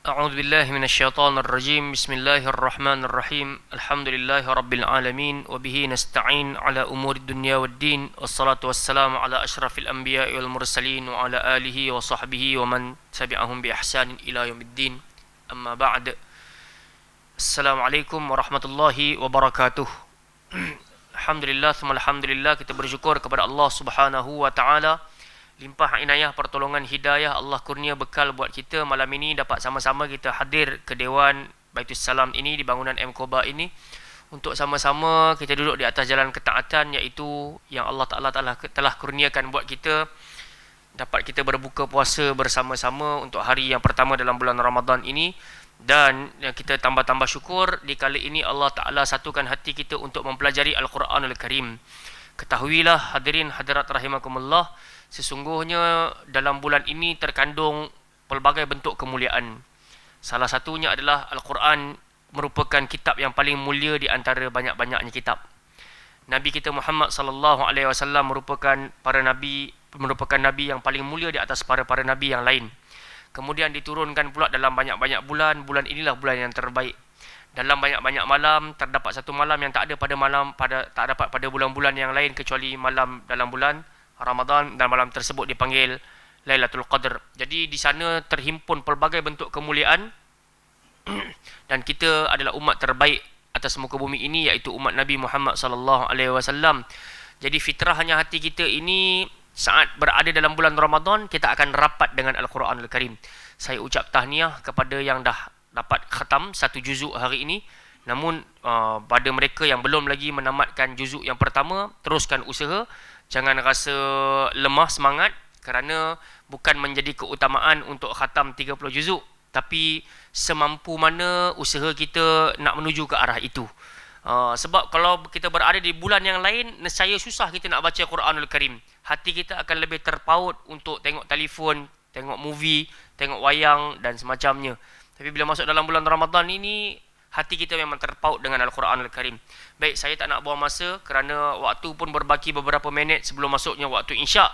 أعوذ بالله من الشيطان الرجيم. بسم الله الرحمن الرحيم. الحمد لله رب العالمين وبه نستعين على أمور الدنيا والدين، والصلاة والسلام على أشرف الأنبياء والمرسلين وعلى آله وصحبه ومن تبعهم بإحسان إلى يوم الدين. أما بعد، السلام عليكم ورحمة الله وبركاته. Alhamdulillah, thumma alhamdulillah, kita bersyukur kepada Allah Subhanahu wa taala. Limpah inayah pertolongan hidayah Allah kurnia bekal buat kita malam ini dapat sama-sama kita hadir ke Dewan Baitul Salam ini di bangunan M Koba ini untuk sama-sama kita duduk di atas jalan ketaatan, iaitu yang Allah Ta'ala telah kurniakan buat kita dapat kita berbuka puasa bersama-sama untuk hari yang pertama dalam bulan Ramadan ini. Dan kita tambah-tambah syukur di kali ini Allah Ta'ala satukan hati kita untuk mempelajari Al-Quranul Karim. Ketahuilah hadirin hadirat rahimakumullah, sesungguhnya dalam bulan ini terkandung pelbagai bentuk kemuliaan. Salah satunya adalah Al-Quran merupakan kitab yang paling mulia di antara banyak-banyaknya kitab. Nabi kita Muhammad sallallahu alaihi wasallam merupakan nabi yang paling mulia di atas para nabi yang lain. Kemudian diturunkan pula dalam banyak-banyak bulan. Bulan inilah bulan yang terbaik. Dalam banyak-banyak malam, terdapat satu malam yang tak dapat pada bulan-bulan yang lain kecuali malam dalam bulan Ramadan, dan malam tersebut dipanggil Lailatul Qadr. Jadi di sana terhimpun pelbagai bentuk kemuliaan dan kita adalah umat terbaik atas muka bumi ini, iaitu umat Nabi Muhammad sallallahu alaihi wasallam. Jadi fitrahnya hati kita ini saat berada dalam bulan Ramadan, kita akan rapat dengan Al-Quranul Karim. Saya ucap tahniah kepada yang dah dapat khatam satu juzuk hari ini. Namun pada mereka yang belum lagi menamatkan juzuk yang pertama, teruskan usaha. Jangan rasa lemah semangat, kerana bukan menjadi keutamaan untuk khatam 30 juzuk, tapi semampu mana usaha kita nak menuju ke arah itu. Sebab kalau kita berada di bulan yang lain, nescaya susah kita nak baca Quranul Karim. Hati kita akan lebih terpaut untuk tengok telefon, tengok movie, tengok wayang dan semacamnya. Tapi bila masuk dalam bulan Ramadan ini, hati kita memang terpaut dengan Al-Quranul Karim. Baik, saya tak nak buang masa kerana waktu pun berbaki beberapa minit sebelum masuknya waktu Insya'.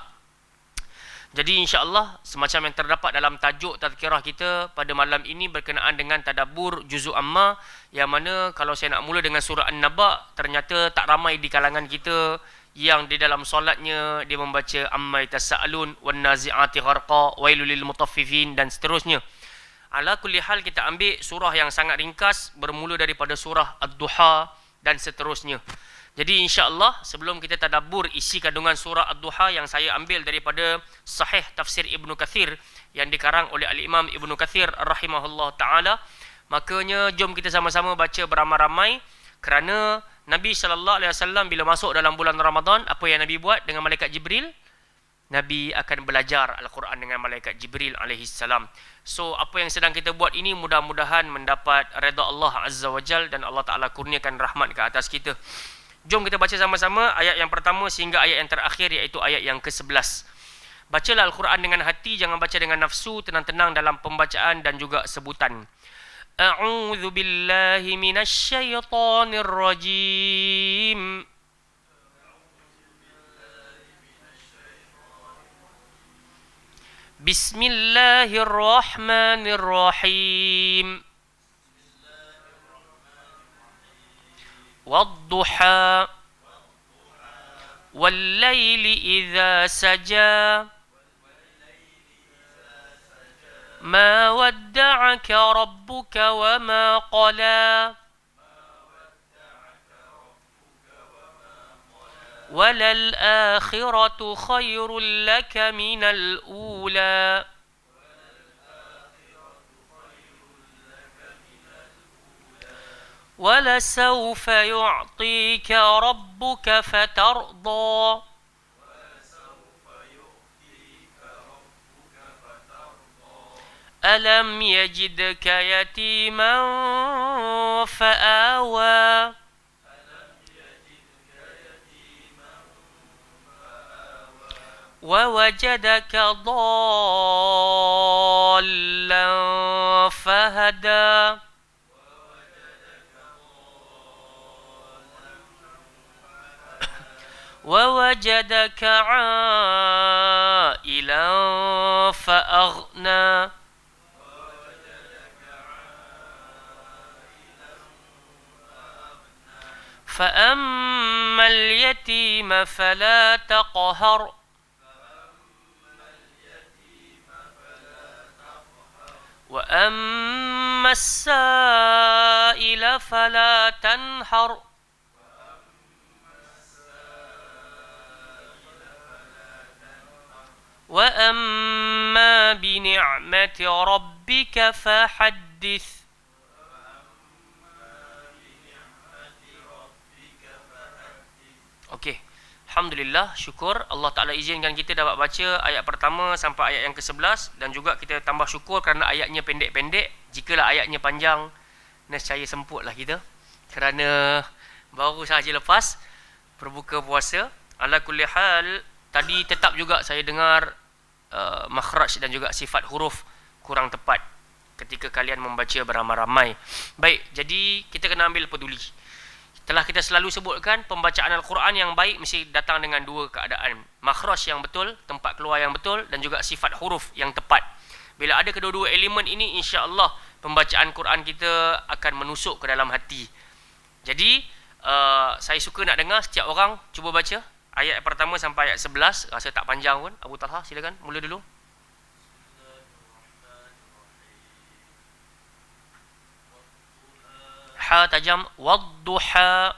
Jadi insya-Allah semacam yang terdapat dalam tajuk tazkirah kita pada malam ini berkenaan dengan tadabbur juzuk amma, yang mana kalau saya nak mula dengan surah An-Naba, ternyata tak ramai di kalangan kita yang di dalam solatnya dia membaca amma yatasaalun wan nazi'ati gharqa wailul lil mutaffifin dan seterusnya. Ala kulli hal, kita ambil surah yang sangat ringkas bermula daripada surah Ad-Duha dan seterusnya. Jadi insya-Allah sebelum kita tadabbur isi kandungan surah Ad-Duha yang saya ambil daripada Sahih Tafsir Ibnu Kathir yang dikarang oleh Al-Imam Ibnu Kathir rahimahullah taala, makanya jom kita sama-sama baca beramai-ramai, kerana Nabi sallallahu alaihi wasallam bila masuk dalam bulan Ramadan, apa yang Nabi buat dengan malaikat Jibril? Nabi akan belajar Al-Quran dengan malaikat Jibril alaihi salam. So apa yang sedang kita buat ini mudah-mudahan mendapat redha Allah Azza wa Jal dan Allah Taala kurniakan rahmat ke atas kita. Jom kita baca sama-sama ayat yang pertama sehingga ayat yang terakhir, iaitu ayat yang ke-11. Bacalah Al-Quran dengan hati, jangan baca dengan nafsu, tenang-tenang dalam pembacaan dan juga sebutan. A'udzu billahi minasy syaithanir rajim. Bismillahirrahmanirrahim. والضحى والليل إذا سجى ما ودعك ربك وما قلى وللآخرة خير لك من الأولى ولسوف يعطيك ربك فترضى ألم يجدك يتيما فآوى ووجدك ضالا فهدى ووجدك عائلا فأغنى فأما اليتيم فلا تقهر وأما السائل فلا تنهر وأما بنعمة ربك فحدث. Okey. Alhamdulillah, syukur Allah Ta'ala izinkan kita dapat baca ayat pertama sampai ayat yang ke-11 dan juga kita tambah syukur kerana ayatnya pendek-pendek. Jikalau ayatnya panjang, nescaya semputlah kita kerana baru sahaja lepas berbuka puasa. Ala kulli hal, tadi tetap juga saya dengar makhraj dan juga sifat huruf kurang tepat ketika kalian membaca beramai-ramai. Baik, jadi kita kena ambil peduli. Telah kita selalu sebutkan, pembacaan Al-Quran yang baik mesti datang dengan dua keadaan. Makhraj yang betul, tempat keluar yang betul, dan juga sifat huruf yang tepat. Bila ada kedua-dua elemen ini, insya-Allah pembacaan Quran kita akan menusuk ke dalam hati. Jadi, saya suka nak dengar setiap orang cuba baca ayat pertama sampai ayat 11. Rasa tak panjang pun. Abu Talha, silakan mula dulu. Ha tajam, wadduha.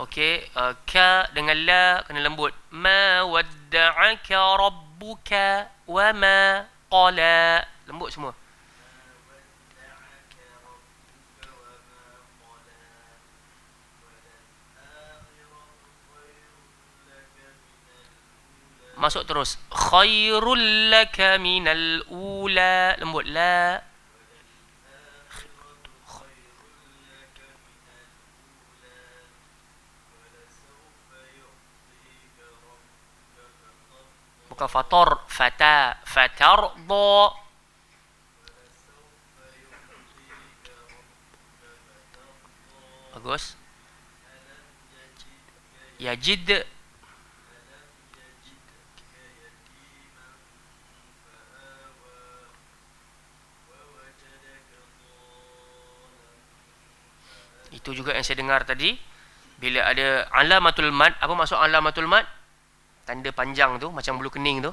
Okey, ka dengan la kena lembut. Ma wadda'aka rabbuka wa ma qala. Lembut semua. Masuk terus. Khairul laka minal ula. Lembut. La. Bukan fator. Fata. Fatarda. Bagus. Yajid. Itu juga yang saya dengar tadi. Bila ada alamatul mad. Apa maksud alamatul mad? Tanda panjang tu, macam bulu kening tu.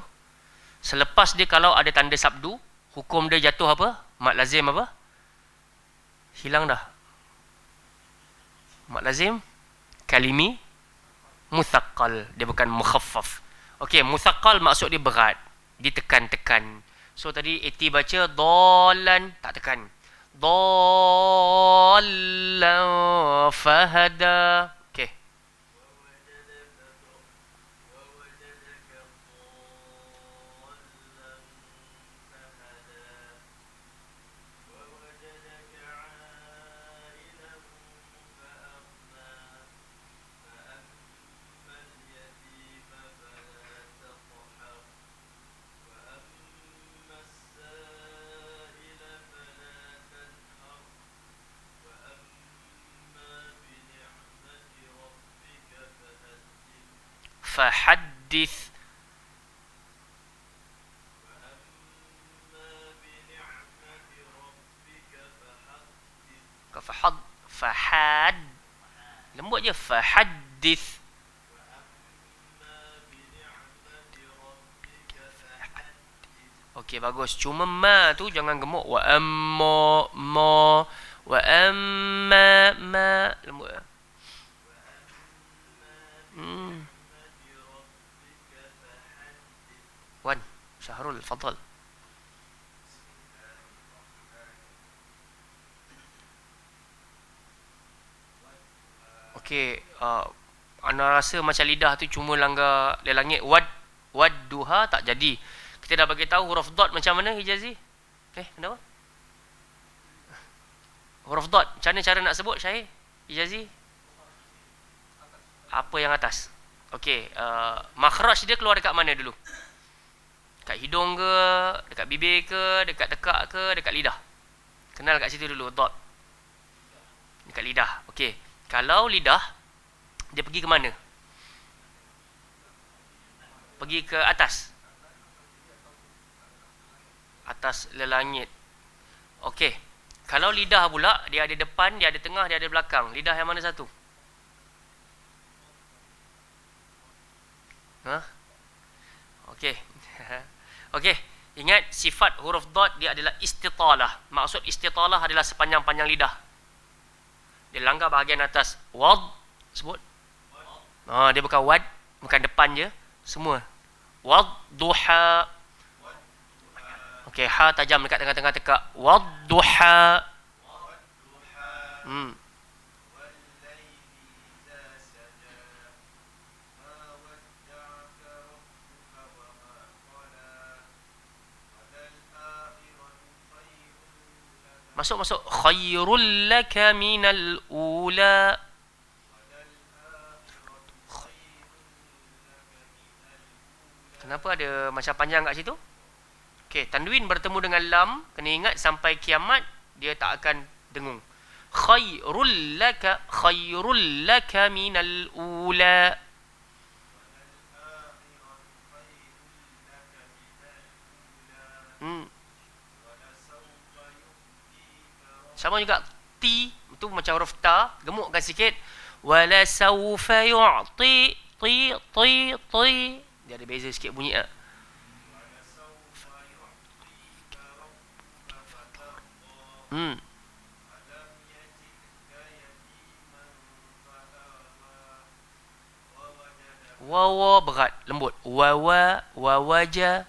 Selepas dia kalau ada tanda sabdu, hukum dia jatuh apa? Mad lazim apa? Hilang dah. Mad lazim kalimi muthaqqal. Dia bukan mukhaffaf. Okey, muthaqqal maksud dia berat. Ditekan-tekan. So tadi Eti baca dolan, tak tekan. Dhallan fahada. Okey. Fahaddith. Fahad. Fahad. Lembut je. Fahaddith. Okey, bagus. Cuma ma tu jangan gemuk. Wa amma ma. Wa amma ma. Lembut. Wan, Syahrul, fadal. Okey, ana rasa macam lidah tu cuma langgar langit. Wad duha tak jadi. Kita dah bagi tahu huruf dot macam mana, Hijazi? Kenapa? Huruf dot, macam mana cara nak sebut, Syahir? Hijazi? Apa yang atas? Okey, makhraj dia keluar dekat mana dulu? Dekat hidung ke, dekat bibir ke, dekat tekak ke, dekat lidah? Kenal kat situ dulu, dot. Dekat lidah. Okey. Kalau lidah, dia pergi ke mana? Pergi ke atas. Atas langit. Okey. Kalau lidah pula, dia ada depan, dia ada tengah, dia ada belakang. Lidah yang mana satu? Ha? Okey. Okey. Ingat sifat huruf dot dia adalah istitalah. Maksud istitalah adalah sepanjang-panjang lidah. Dia langgar bahagian atas. Wad. Sebut. Dia bukan wad. Bukan depan je. Semua. Wad duha. Okey, ha tajam dekat tengah-tengah tekak. Wad duha. Hmm. Masuk. Khairul laka minal ula. Kenapa ada macam panjang kat situ? Okey, tanwin bertemu dengan lam, kena ingat sampai kiamat dia tak akan dengung. Khairul laka minal ula. Hmm. Sama juga ti itu macam huruf ta, gemukkan sikit. Wala sawfa yu'ti ti. Dia ada beza sikit bunyi ah. Hmm. Wawa berat, lembut. Wawaja.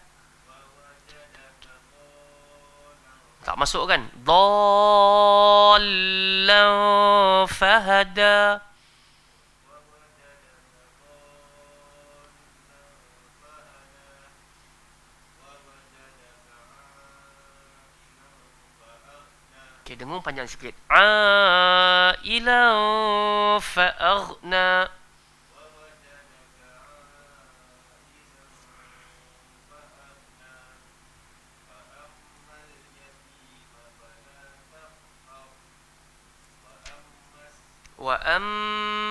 Tak masuk kan? Dhallan fahada. Okey, dengung panjang sikit. Ailan fa'aghna.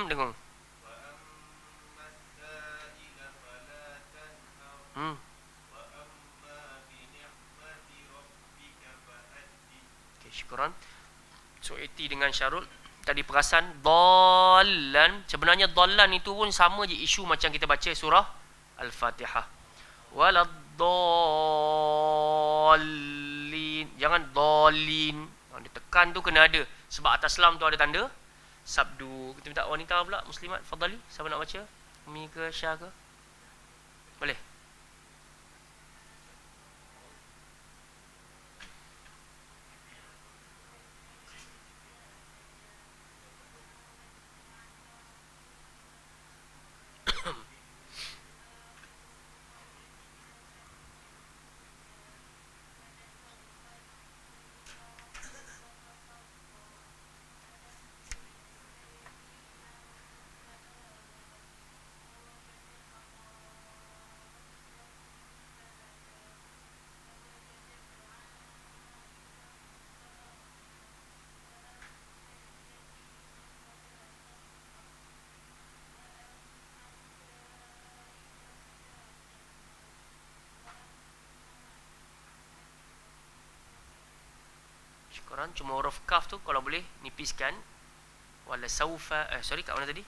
Dengung. Hmm. Okey, syukuran. So 80 dengan Syarul. Tadi perasan dhallan. Sebenarnya dhallan itu pun sama je isu macam kita baca surah Al-Fatihah. Waladdallin. Jangan dhalin. Dia tekan tu kena ada. Sebab atas lam tu ada tanda sabdu. Kita minta wanita pula, muslimat, fadali. Siapa nak baca? Umi ke Syah ke? Boleh. Syukuran. Cuma huruf kaf tu kalau boleh nipiskan. Wala saufa. Sorry, kat mana tadi?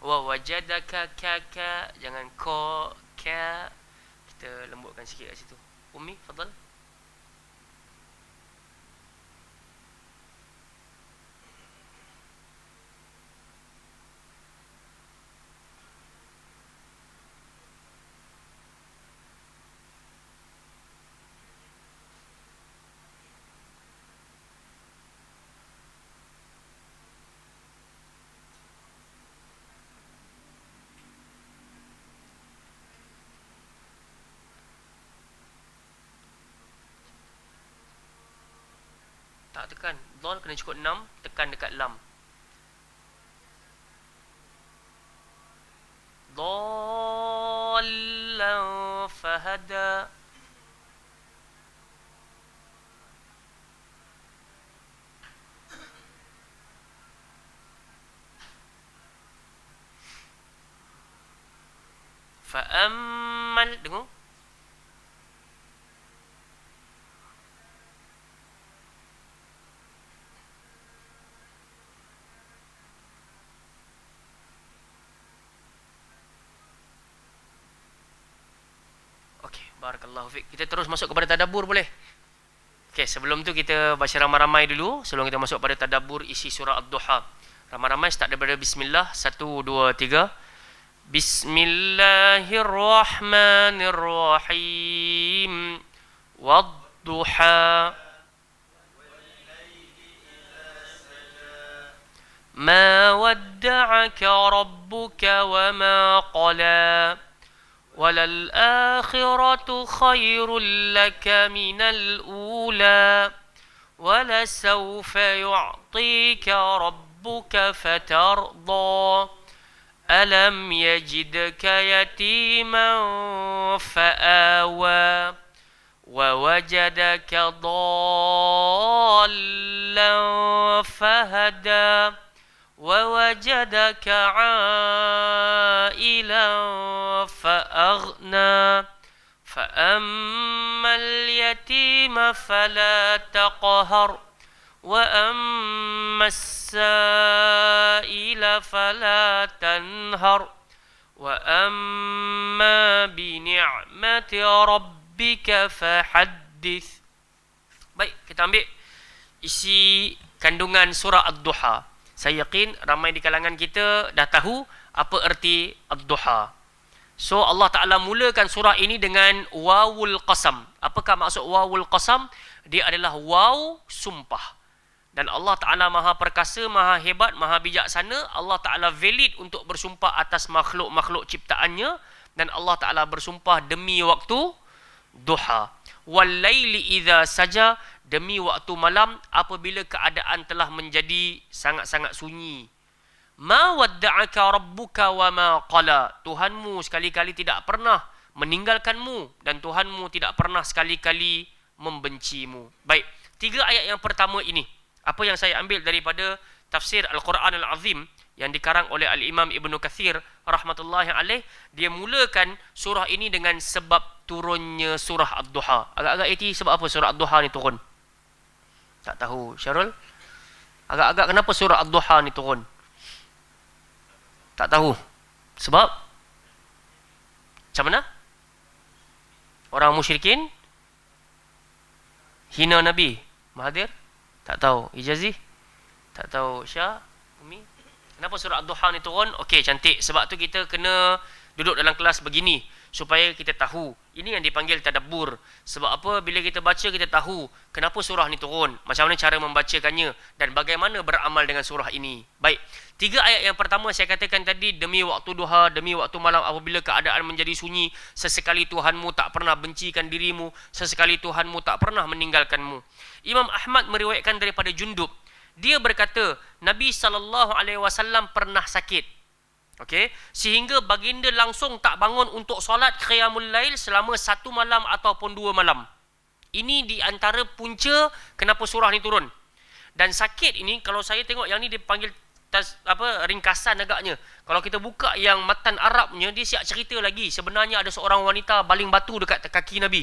Wa wajadaka ka. Jangan ko ka. Kita lembutkan sikit kat situ. Umi, fadal. Tak tekan. Dhal kena cukup 6. Tekan dekat lam. Dhallan fahada. Fa'ammal. Dengar. Barakallahu fiik. Kita terus masuk kepada tadabbur boleh? Okey, sebelum tu kita baca ramai-ramai dulu sebelum kita masuk pada tadabbur isi surah Ad-Duha. Ramai-ramai start daripada bismillah. 1 2 3. Bismillahirrahmanirrahim. Wad-duha. ما ودعك ربك وما قلى وللآخرة خير لك من الأولى ولسوف يعطيك ربك فترضى ألم يجدك يتيما فآوى ووجدك ضالا فهدى ووجدك عائلا فأغنى فأما اليتيم فلا تقهر وأما السائل فلا تنهر وأما بنعمة ربك فحدث. Baik, kita ambil isi kandungan surah Ad-Duha. Saya yakin ramai di kalangan kita dah tahu apa erti Ad-Duha. So Allah Ta'ala mulakan surah ini dengan wawul qasam. Apakah maksud wawul qasam? Dia adalah waw sumpah. Dan Allah Ta'ala maha perkasa, maha hebat, maha bijaksana. Allah Ta'ala valid untuk bersumpah atas makhluk-makhluk ciptaannya. Dan Allah Ta'ala bersumpah demi waktu duha. Wal-laili idza saja, demi waktu malam apabila keadaan telah menjadi sangat-sangat sunyi. Ma wadda'aka rabbuka wa ma qala. Tuhanmu sekali-kali tidak pernah meninggalkanmu dan Tuhanmu tidak pernah sekali-kali membencimu. Baik, 3 ayat yang pertama ini, apa yang saya ambil daripada tafsir Al-Quran Al-Azim yang dikarang oleh Al-Imam Ibnu Kathir rahmatullahi alaih, dia mulakan surah ini dengan sebab turunnya surah Ad-Duha. Agak-agak itu sebab apa surah Ad-Duha ni turun? Tak tahu, Syarul? Agak-agak kenapa surah Ad-Duha ni turun? Tak tahu. Sebab? Macam mana? Orang musyrikin hina Nabi. Mahathir? Tak tahu. Ijazi? Tak tahu. Syah? Umi? Kenapa surah Ad-Duha ni turun? Okey, cantik. Sebab tu kita kena duduk dalam kelas begini supaya kita tahu. Ini yang dipanggil tadabbur. Sebab apa? Bila kita baca, kita tahu kenapa surah ni turun, macam mana cara membacakannya dan bagaimana beramal dengan surah ini. Baik, 3 ayat yang pertama saya katakan tadi, demi waktu duha, demi waktu malam apabila keadaan menjadi sunyi, sesekali Tuhanmu tak pernah bencikan dirimu, sesekali Tuhanmu tak pernah meninggalkanmu. Imam Ahmad meriwayatkan daripada Jundub, dia berkata Nabi SAW pernah sakit. Okey, sehingga baginda langsung tak bangun untuk solat qiyamul lail selama 1 malam ataupun 2 malam. Ini di antara punca kenapa surah ni turun. Dan sakit ini, kalau saya tengok yang ni dipanggil ringkasan agaknya. Kalau kita buka yang matan Arabnya, dia siap cerita lagi. Sebenarnya ada seorang wanita baling batu dekat kaki Nabi.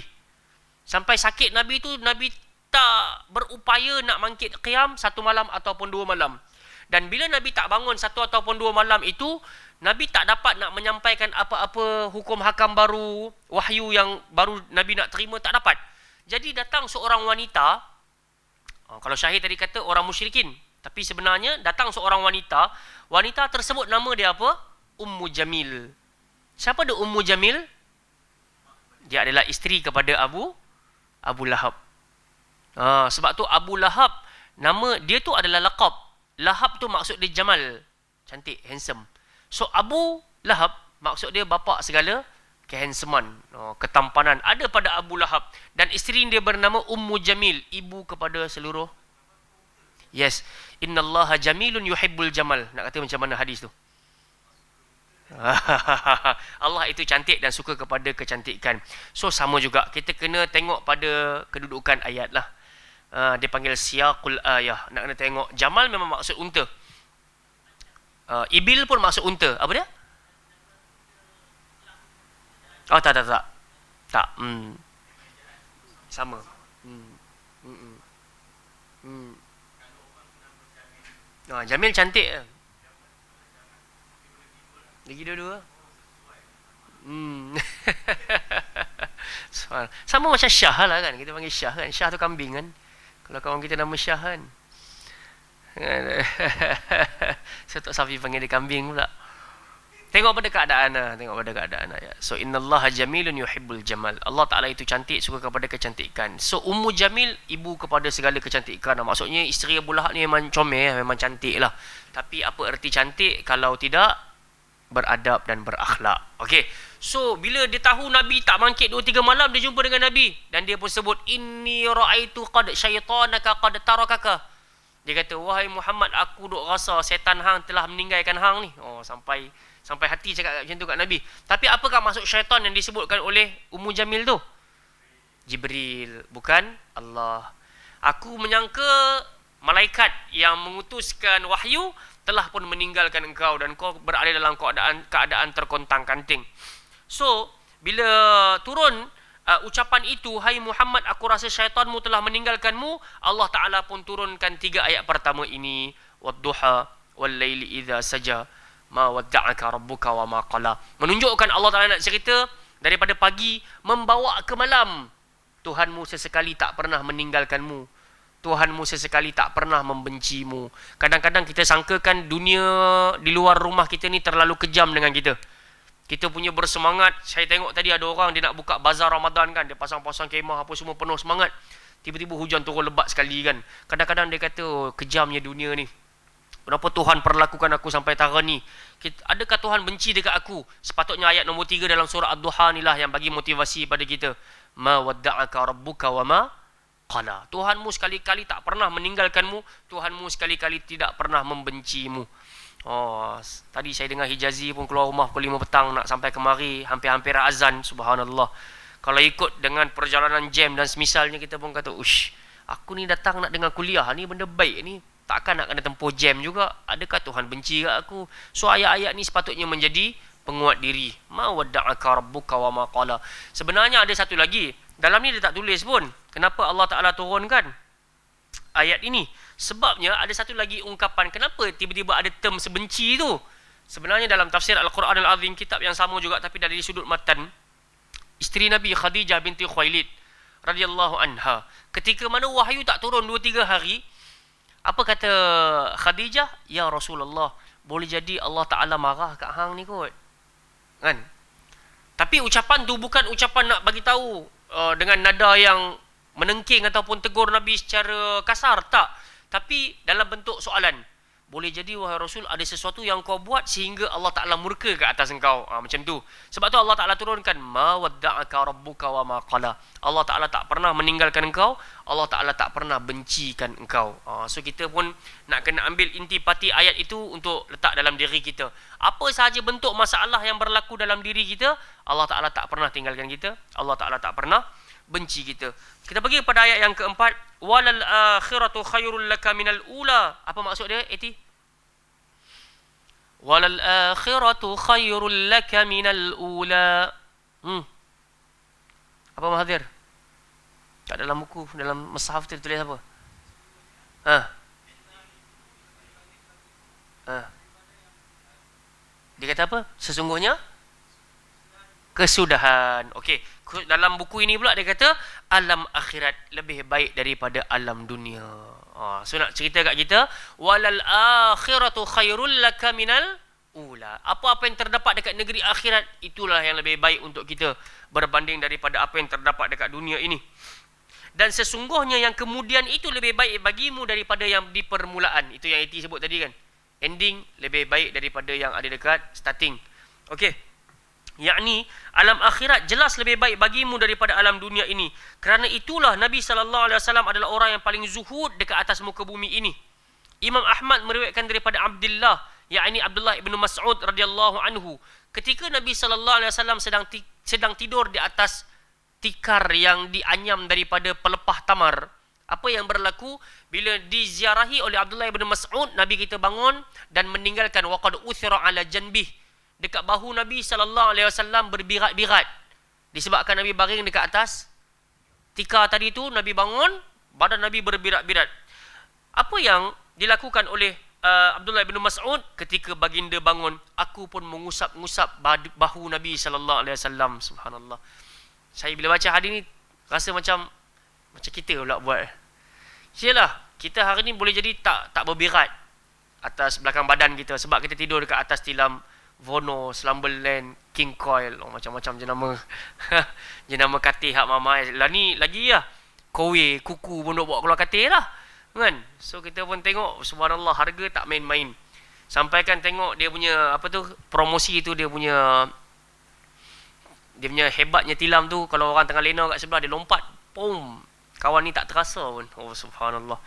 Sampai sakit Nabi tu, Nabi tak berupaya nak bangkit qiyam 1 malam ataupun 2 malam. Dan bila Nabi tak bangun 1 ataupun 2 malam itu, Nabi tak dapat nak menyampaikan apa-apa hukum hakam baru, wahyu yang baru Nabi nak terima, tak dapat. Jadi datang seorang wanita, kalau Syahir tadi kata orang musyrikin, tapi sebenarnya datang seorang wanita, wanita tersebut nama dia apa? Ummu Jamil. Siapa dia Ummu Jamil? Dia adalah isteri kepada Abu Lahab. Sebab tu Abu Lahab, nama dia tu adalah laqab. Lahab tu maksud dia Jamal, cantik, handsome. So Abu Lahab maksud dia bapa segala kehandsoman, ketampanan ada pada Abu Lahab. Dan isteri dia bernama Ummu Jamil, ibu kepada seluruh. Yes, innallaha jamilun yuhibbul jamal. Nak kata macam mana hadis tu? Allah itu cantik dan suka kepada kecantikan. So sama juga, kita kena tengok pada kedudukan ayat lah. Dia panggil siyaqul ayah. Nak kena tengok. Jamal memang maksud unta. Ibil pun maksud unta. Apa dia? Oh, tak. Tak. Sama. Jamil cantik. Lagi dua-dua. Sama macam Syah lah kan. Kita panggil Syah kan. Syah tu kambing kan. Kalau kawan kita nama Syah kan. Saya tak Safi panggil dia kambing pula. Tengok pada keadaan lah. Tengok pada keadaan lah. Ya. So, innallaha jamilun yuhibbul jamal. Allah Ta'ala itu cantik, suka kepada kecantikan. So, Ummu Jamil, ibu kepada segala kecantikan. Maksudnya, isteri Abu Lahab ni memang comel, memang cantik lah. Tapi, apa erti cantik kalau tidak beradab dan berakhlak? Okey. So, bila dia tahu Nabi tak bangkit 2-3 malam, dia jumpa dengan Nabi. Dan dia pun sebut, Inni ra'aitu qad syaitanaka qad tarakaka. Dia kata, wahai Muhammad, aku duk rasa setan hang telah meninggalkan hang ni. Oh, sampai hati cakap macam tu kat Nabi. Tapi apakah maksud syaitan yang disebutkan oleh Ummu Jamil tu? Jibril, bukan Allah. Aku menyangka malaikat yang mengutuskan wahyu telah pun meninggalkan engkau dan kau berada dalam keadaan terkontang-kanting. So, bila turun ucapan itu, hai Muhammad, aku rasa syaitanmu telah meninggalkanmu, Allah Ta'ala pun turunkan 3 ayat pertama ini. Wadduha wal-laili idha saja ma wadda'aka rabbuka wa ma qala. Menunjukkan Allah Ta'ala nak cerita daripada pagi membawa ke malam. Tuhanmu sesekali tak pernah meninggalkanmu. Tuhanmu sesekali tak pernah membencimu. Kadang-kadang kita sangkakan dunia di luar rumah kita ni terlalu kejam dengan kita. Kita punya bersemangat. Saya tengok tadi ada orang dia nak buka bazar Ramadan kan. Dia pasang-pasang kemah apa semua penuh semangat. Tiba-tiba hujan turun lebat sekali kan. Kadang-kadang dia kata, oh, kejamnya dunia ni. Kenapa Tuhan perlakukan aku sampai tara ni? Adakah Tuhan benci dekat aku? Sepatutnya ayat nombor 3 dalam surah Ad-Duha ni lah yang bagi motivasi pada kita. Ma wadda'aka rabbuka wa ma qala. Tuhanmu sekali-kali tak pernah meninggalkanmu. Tuhanmu sekali-kali tidak pernah membencimu. Oh, tadi saya dengar Hijazi pun keluar rumah pukul 5 petang nak sampai kemari. Hampir-hampir azan. Subhanallah. Kalau ikut dengan perjalanan jam dan semisalnya, kita pun kata, ush, aku ni datang nak dengar kuliah ni, benda baik ni. Takkan nak kena tempuh jam juga. Adakah Tuhan benci kat aku? So, ayat-ayat ni sepatutnya menjadi penguat diri. Ma wadda'aka rabbuka wa ma qala. Sebenarnya ada satu lagi. Dalam ni dia tak tulis pun. Kenapa Allah Ta'ala turunkan ayat ini? Sebabnya ada satu lagi ungkapan. Kenapa tiba-tiba ada term sebenci tu? Sebenarnya dalam tafsir Al-Quran Al-Azim, kitab yang sama juga tapi dari sudut matan, isteri Nabi Khadijah binti Khuwailid radhiyallahu anha, ketika mana wahyu tak turun 2-3 hari, apa kata Khadijah? Ya Rasulullah, boleh jadi Allah Ta'ala marah kat hang ni kot. Kan? Tapi ucapan tu bukan ucapan nak bagi tahu dengan nada yang menengking ataupun tegur Nabi secara kasar. Tak. Tapi dalam bentuk soalan. Boleh jadi wahai Rasul, ada sesuatu yang kau buat sehingga Allah Ta'ala murka ke atas engkau. Macam tu. Sebab tu Allah Ta'ala turunkan, ma wadda'aka rabbuka wa ma qala. Allah Ta'ala tak pernah meninggalkan engkau. Allah Ta'ala tak pernah bencikan engkau. So kita pun nak kena ambil intipati ayat itu untuk letak dalam diri kita. Apa sahaja bentuk masalah yang berlaku dalam diri kita, Allah Ta'ala tak pernah tinggalkan kita. Allah Ta'ala tak pernah benci kita. Kita pergi pada ayat yang keempat. Walal akhiratu khairul laka minal ula. Apa maksud dia, Eti? Walal akhiratu khairul laka minal ula. Apa Mahathir? Kat dalam buku, dalam mushaf tu tulis apa? Dia kata apa? Sesungguhnya kesudahan. Okey. Dalam buku ini pula dia kata alam akhirat lebih baik daripada alam dunia. So nak cerita kat kita, walal akhiratu khairul laka minal ula. Apa-apa yang terdapat dekat negeri akhirat, itulah yang lebih baik untuk kita berbanding daripada apa yang terdapat dekat dunia ini. Dan sesungguhnya yang kemudian itu lebih baik bagimu daripada yang di permulaan. Itu yang Iti sebut tadi kan. Ending lebih baik daripada yang ada dekat starting. Okey. Yakni alam akhirat jelas lebih baik bagimu daripada alam dunia ini. Kerana itulah Nabi SAW adalah orang yang paling zuhud dekat atas muka bumi ini. Imam Ahmad meriwayatkan daripada Abdullah, yakni Abdullah ibn Mas'ud radhiyallahu anhu, ketika Nabi SAW sedang tidur di atas tikar yang dianyam daripada pelepah tamar, apa yang berlaku bila diziarahi oleh Abdullah ibn Mas'ud, Nabi kita bangun dan meninggalkan waqad uthira ala janbih. Dekat bahu Nabi SAW berbirat-birat. Disebabkan Nabi baring dekat atas tikar tadi tu, Nabi bangun, badan Nabi berbirat-birat. Apa yang dilakukan oleh Abdullah bin Mas'ud ketika baginda bangun? Aku pun mengusap-ngusap bahu Nabi SAW. Subhanallah. Saya bila baca hadis ni rasa macam kita pula buat. Yalah, kita hari ni boleh jadi tak berberat atas belakang badan kita sebab kita tidur dekat atas tilam Vono, Slumberland, King Coil, macam-macam jenama. Jenama katil hak mamai. Lah ni lagi lah. Kowe, kuku pun duk bawa keluar katil lah. Kan? So kita pun tengok, subhanallah, harga tak main-main. Sampaikan tengok dia punya promosi tu, dia punya hebatnya tilam tu. Kalau orang tengah lena kat sebelah, dia lompat, pum, kawan ni tak terasa pun. Oh subhanallah.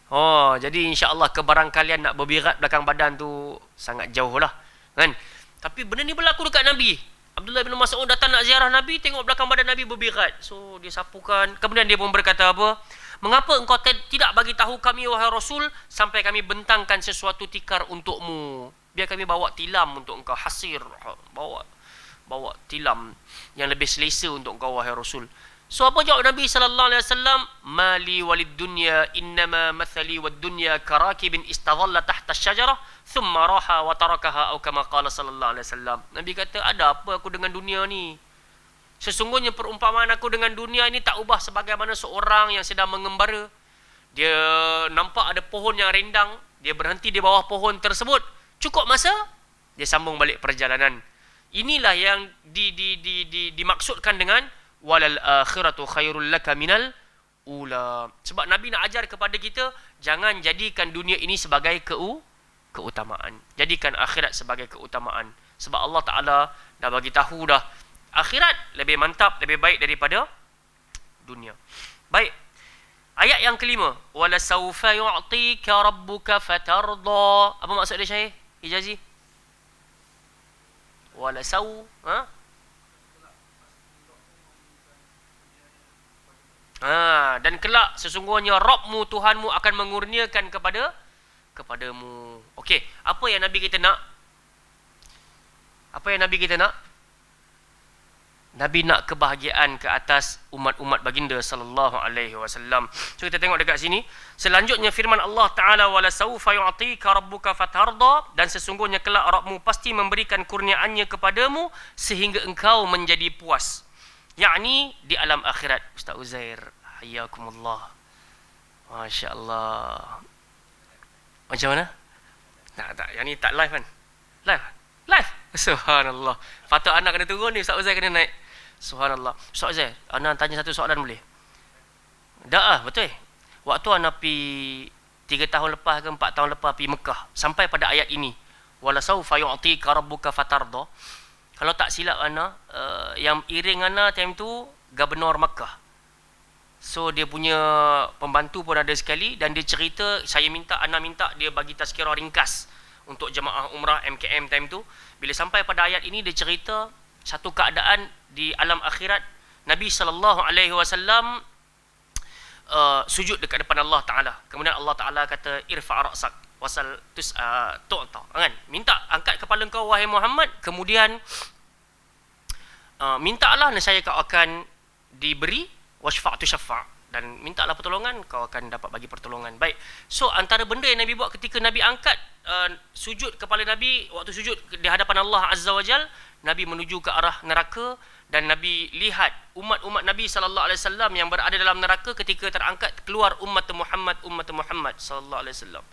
Oh, jadi insya-Allah kebarangkalian nak berbirat belakang badan tu sangat jauh lah, kan? Tapi benda ni berlaku dekat Nabi. Abdullah bin Mas'ud datang nak ziarah Nabi, tengok belakang badan Nabi berbirat. So dia sapukan. Kemudian dia pun berkata apa? Mengapa engkau tidak bagi tahu kami wahai Rasul sampai kami bentangkan sesuatu tikar untukmu? Biar kami bawa tilam untuk engkau, hasir, bawa tilam yang lebih selesa untuk engkau wahai Rasul. So apa jawab Nabi sallallahu alaihi wasallam? Mali walid dunya innama mathali wad dunya karakibin istadhalla tahta asy-syajarah thumma raha wa tarakaha atau kama qala sallallahu alaihi wasallam. Nabi kata, ada apa aku dengan dunia ni? Sesungguhnya perumpamaan aku dengan dunia ini tak ubah sebagaimana seorang yang sedang mengembara. Dia nampak ada pohon yang rindang, dia berhenti di bawah pohon tersebut. Cukup masa, dia sambung balik perjalanan. Inilah yang dimaksudkan dengan walal akhiratu khairul laka minal ula. Sebab Nabi nak ajar kepada kita, jangan jadikan dunia ini sebagai keutamaan. Jadikan akhirat sebagai keutamaan. Sebab Allah Ta'ala dah bagi tahu dah, akhirat lebih mantap, lebih baik daripada dunia. Baik. Ayat yang kelima, wala sawfa yu'tika rabbuka fatarda. Apa maksud dia, Syekh Hijazi? Wala dan kelak sesungguhnya Rabbmu, Tuhanmu akan mengurniakan kepadamu. Okey, apa yang Nabi kita nak? Apa yang Nabi kita nak? Nabi nak kebahagiaan ke atas umat-umat baginda sallallahu alaihi wasallam. So kita tengok dekat sini. Selanjutnya firman Allah Taala, wala saufa yu'tika rabbuka fatarda, dan sesungguhnya kelak Rabbmu pasti memberikan kurniaannya kepadamu sehingga engkau menjadi puas. Yakni di alam akhirat. Ustaz Uzair, hayyakumullah. Masya-Allah. Macam mana? Tak, yang ni tak live kan? Live. Subhanallah. Patut anak kena turun ni, Ustaz Uzair kena naik. Subhanallah. Ustaz Uzair, anak tanya satu soalan boleh? Dah betul. Waktu anak pi 3 tahun lepas ke 4 tahun lepas pi Mekah, sampai pada ayat ini, wala saufa yu'tika rabbuka fatarda. Kalau tak silap anak, yang iring anak time tu Gubernur Makkah. So dia punya pembantu pun ada sekali, dan dia cerita, anak minta dia bagi tazkirah ringkas untuk jemaah umrah MKM time tu. Bila sampai pada ayat ini, dia cerita satu keadaan di alam akhirat. Nabi SAW sujud dekat depan Allah Ta'ala. Kemudian Allah Ta'ala kata, irfa' ra'sak wasal tu'ta, kan? Minta, angkat kepala kau wahai Muhammad, kemudian mintalah nescaya kau akan diberi, washfa'tu syaffa', dan mintalah pertolongan, kau akan dapat bagi pertolongan. Baik. So antara benda yang Nabi buat ketika Nabi angkat sujud kepala Nabi, waktu sujud di hadapan Allah Azza wa Jal, Nabi menuju ke arah neraka, dan Nabi lihat umat-umat Nabi sallallahu alaihi wasallam yang berada dalam neraka ketika terangkat keluar umat Muhammad sallallahu alaihi wasallam.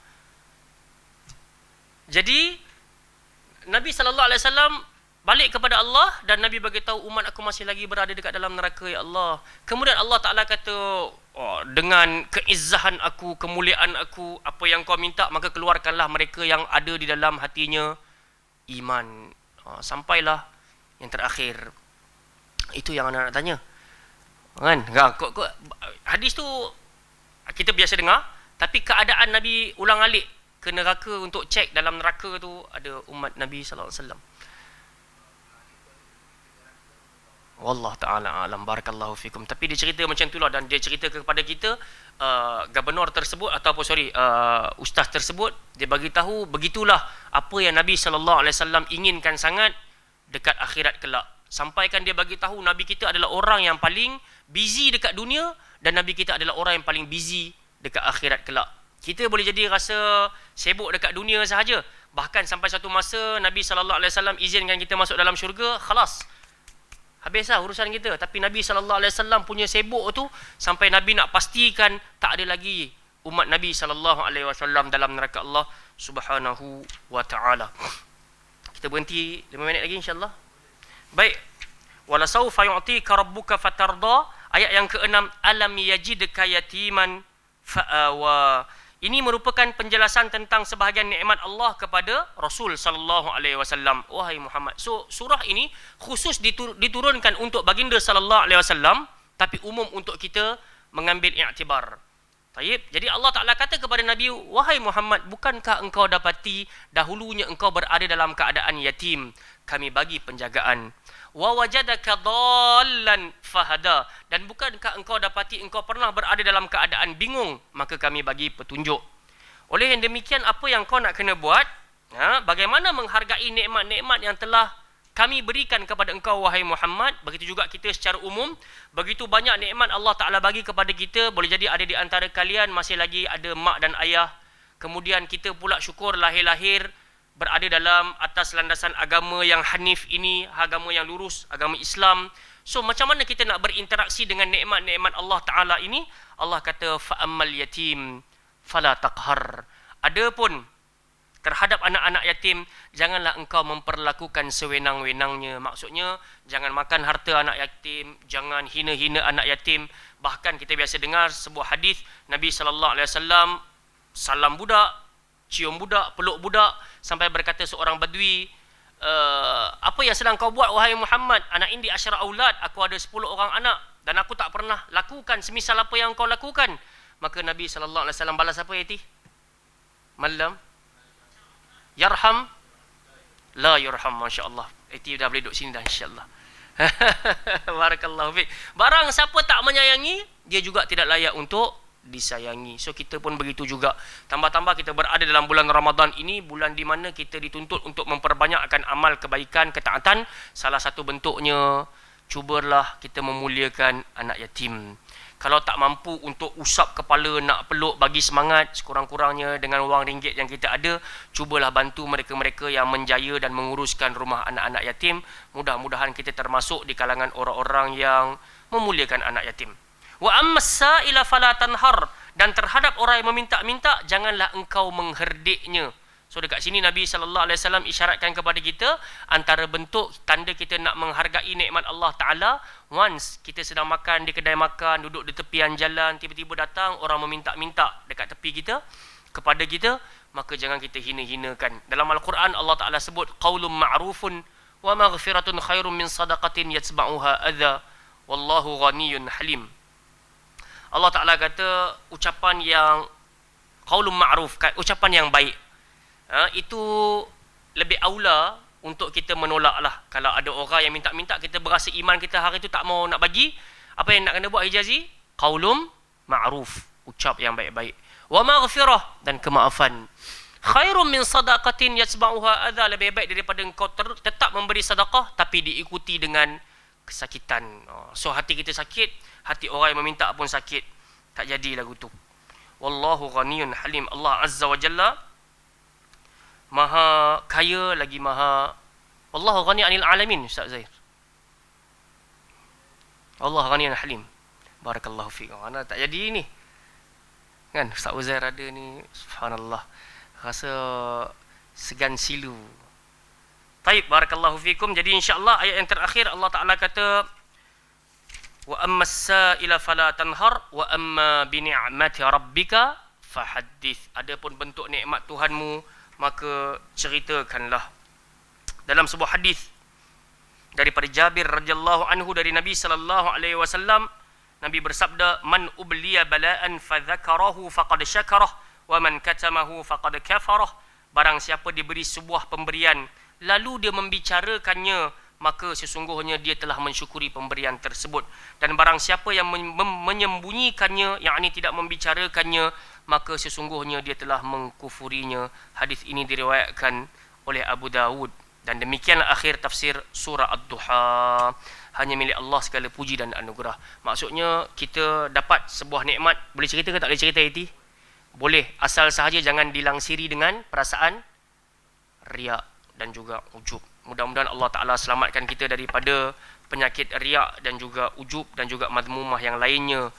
Jadi Nabi sallallahu alaihi wasallam balik kepada Allah, dan Nabi bagi tahu umat aku masih lagi berada dekat dalam neraka, ya Allah. Kemudian Allah Ta'ala kata, dengan keizzahan aku, kemuliaan aku, apa yang kau minta, maka keluarkanlah mereka yang ada di dalam hatinya iman. Sampailah yang terakhir. Itu yang anak nak tanya, kan? Hadis tu kita biasa dengar, tapi keadaan Nabi ulang alik ke neraka untuk cek dalam neraka tu ada umat Nabi sallallahu alaihi wasallam. Wallah ta'ala alam, barakallahu fikum. Tapi dia cerita macam itulah, dan dia cerita kepada kita, gubernur tersebut ataupun ustaz tersebut, dia bagi tahu begitulah apa yang Nabi sallallahu alaihi wasallam inginkan sangat dekat akhirat kelak. Sampaikan dia bagi tahu Nabi kita adalah orang yang paling busy dekat dunia, dan Nabi kita adalah orang yang paling busy dekat akhirat kelak. Kita boleh jadi rasa sibuk dekat dunia sahaja, bahkan sampai satu masa Nabi sallallahu alaihi wasallam izinkan kita masuk dalam syurga, khalas. habislah urusan kita. Tapi Nabi SAW punya sibuk tu sampai Nabi nak pastikan tak ada lagi umat Nabi SAW dalam neraka Allah Subhanahu wa ta'ala. Kita berhenti 5 minit lagi insya-Allah. Baik. Wala sawfa yu'tika rabbuka fatarda. Ayat yang ke-6, alam yajidka yatiman fa'awa. Ini merupakan penjelasan tentang sebahagian nikmat Allah kepada Rasul sallallahu alaihi wasallam. Wahai Muhammad. So surah ini khusus diturunkan untuk baginda sallallahu alaihi wasallam, tapi umum untuk kita mengambil iktibar. Taib. Jadi Allah Taala kata kepada Nabi, wahai Muhammad, bukankah engkau dapati dahulunya engkau berada dalam keadaan yatim? Kami bagi penjagaan. Wa wajadaka dhallan fahada. Dan bukankah engkau dapati engkau pernah berada dalam keadaan bingung? Maka kami bagi petunjuk. Oleh yang demikian, apa yang kau nak kena buat? Bagaimana menghargai nikmat-nikmat yang telah kami berikan kepada engkau, wahai Muhammad. Begitu juga kita secara umum. Begitu banyak nikmat Allah Ta'ala bagi kepada kita. Boleh jadi ada di antara kalian masih lagi ada mak dan ayah. Kemudian kita pula syukur lahir-lahir berada dalam atas landasan agama yang hanif ini, agama yang lurus, agama Islam. So macam mana kita nak berinteraksi dengan nikmat-nikmat Allah Ta'ala ini? Allah kata, fa'ammal yatim fala taqhar. Adapun terhadap anak-anak yatim, janganlah engkau memperlakukan sewenang-wenangnya. Maksudnya, jangan makan harta anak yatim, jangan hina-hina anak yatim. Bahkan kita biasa dengar sebuah hadis Nabi SAW salam budak, cium budak, peluk budak, sampai berkata seorang badui, apa yang sedang kau buat wahai Muhammad? Anak indi asyara aulad, aku ada 10 orang anak dan aku tak pernah lakukan semisal apa yang kau lakukan. Maka Nabi SAW balas apa Yati? Malam yarham la yurham. Masya-Allah. Itu dah boleh duduk sini dah insya-Allah. Barakallahu fiik. Barang siapa tak menyayangi, dia juga tidak layak untuk disayangi. So kita pun begitu juga. Tambah-tambah kita berada dalam bulan Ramadan ini, bulan di mana kita dituntut untuk memperbanyakkan amal kebaikan, ketaatan. Salah satu bentuknya, cubalah kita memuliakan anak yatim. Kalau tak mampu untuk usap kepala nak peluk bagi semangat, sekurang-kurangnya dengan wang ringgit yang kita ada, cubalah bantu mereka-mereka yang menjaya dan menguruskan rumah anak-anak yatim. Mudah-mudahan kita termasuk di kalangan orang-orang yang memuliakan anak yatim. Wa ammas sa'ila fala tanhar. Dan terhadap orang yang meminta-minta, janganlah engkau mengherdiknya. So dekat sini Nabi SAW isyaratkan kepada kita, antara bentuk tanda kita nak menghargai nikmat Allah Ta'ala, once kita sedang makan di kedai makan, duduk di tepian jalan, tiba-tiba datang orang meminta-minta dekat tepi kita, kepada kita, maka jangan kita hina-hinakan. Dalam Al-Quran Allah Ta'ala sebut, qaulun ma'rufun wa maghfiratun khairun min sadaqatin yatsba'uha adha wallahu ghaniyun halim. Allah Ta'ala kata ucapan yang qaulun ma'ruf, ucapan yang baik, itu lebih aula untuk kita menolak lah. Kalau ada orang yang minta-minta, kita berasa iman kita hari itu tak mau nak bagi, apa yang nak kena buat Hijazi? Qaulun ma'ruf, ucap yang baik-baik. Wa maghfirah, dan kemaafan. Khairun min sadaqatin yatsba'uha adha, lebih baik daripada engkau tetap memberi sedekah tapi diikuti dengan kesakitan. So hati kita sakit, hati orang yang meminta pun sakit, tak jadi lagu tu. Wallahu ghaniyun halim. Allah Azza wa Jalla Maha kaya lagi Maha. Wallahu ghani 'anil alamin. Ustaz Zair, Allah ghani halim. Barakallahu fiik. Ana tak jadi ni kan, Ustaz Uzair ada ni, subhanallah, rasa segan silu. Baik, barakallahu fiikum. Jadi insya-Allah ayat yang terakhir Allah Taala kata, wa ammas sa'ila fala tanhar wa amma bi ni'mati rabbika fahaddits. Adapun bentuk nikmat Tuhanmu, maka ceritakanlah. Dalam sebuah hadis daripada Jabir radhiyallahu anhu dari Nabi sallallahu alaihi wasallam, Nabi bersabda, man ubliya bala'an fadzakarahu faqad syakarah wa man katamahu faqad kafarah. Barang siapa diberi sebuah pemberian lalu dia membicarakannya, maka sesungguhnya dia telah mensyukuri pemberian tersebut. Dan barang siapa yang menyembunyikannya, yakni tidak membicarakannya, maka sesungguhnya dia telah mengkufurinya. Hadis ini diriwayatkan oleh Abu Dawud. Dan demikianlah akhir tafsir surah Ad-Duha. Hanya milik Allah segala puji dan anugerah. Maksudnya kita dapat sebuah nikmat. Boleh cerita ke tak boleh cerita Iti? Boleh, asal sahaja jangan dilangsiri dengan perasaan riak dan juga ujub. Mudah-mudahan Allah Ta'ala selamatkan kita daripada penyakit riak dan juga ujub dan juga madmumah yang lainnya.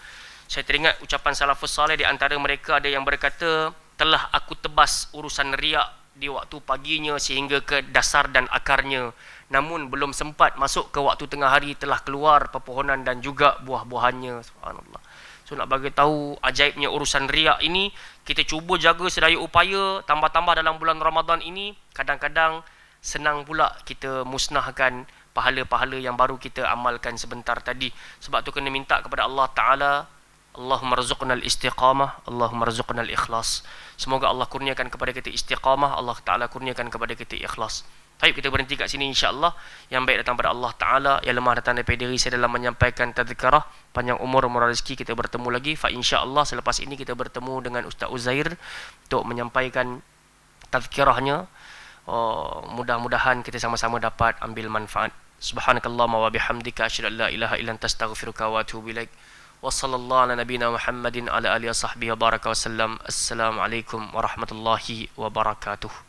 Saya teringat ucapan salafus saleh, di antara mereka ada yang berkata, telah aku tebas urusan riak di waktu paginya sehingga ke dasar dan akarnya, namun belum sempat masuk ke waktu tengah hari telah keluar pepohonan dan juga buah-buahannya. Subhanallah. So nak bagi tahu ajaibnya urusan riak ini, kita cuba jaga sedaya upaya, tambah-tambah dalam bulan Ramadan ini, kadang-kadang senang pula kita musnahkan pahala-pahala yang baru kita amalkan sebentar tadi. Sebab tu kena minta kepada Allah Ta'ala, Allahumma rzuqnal istiqamah, Allahumma rzuqnal ikhlas. Semoga Allah kurniakan kepada kita istiqamah, Allah Ta'ala kurniakan kepada kita ikhlas. Baik, kita berhenti kat sini insya-Allah. Yang baik datang pada Allah Ta'ala, yang lemah datang daripada diri saya dalam menyampaikan tadhkirah. Panjang umur, murah rezeki, kita bertemu lagi. Fa insya-Allah selepas ini kita bertemu dengan Ustaz Uzair untuk menyampaikan tadhkirahnya. Mudah-mudahan kita sama-sama dapat ambil manfaat. Subhanakallahumma wa bihamdika asyhadu an la ilaha illa anta astaghfiruka wa atubu ilaik. Wa sallallahu ala nabiyyina Muhammadin ala alihi wasahbihi wa baraka wasallam. Assalamualaikum warahmatullahi wabarakatuh.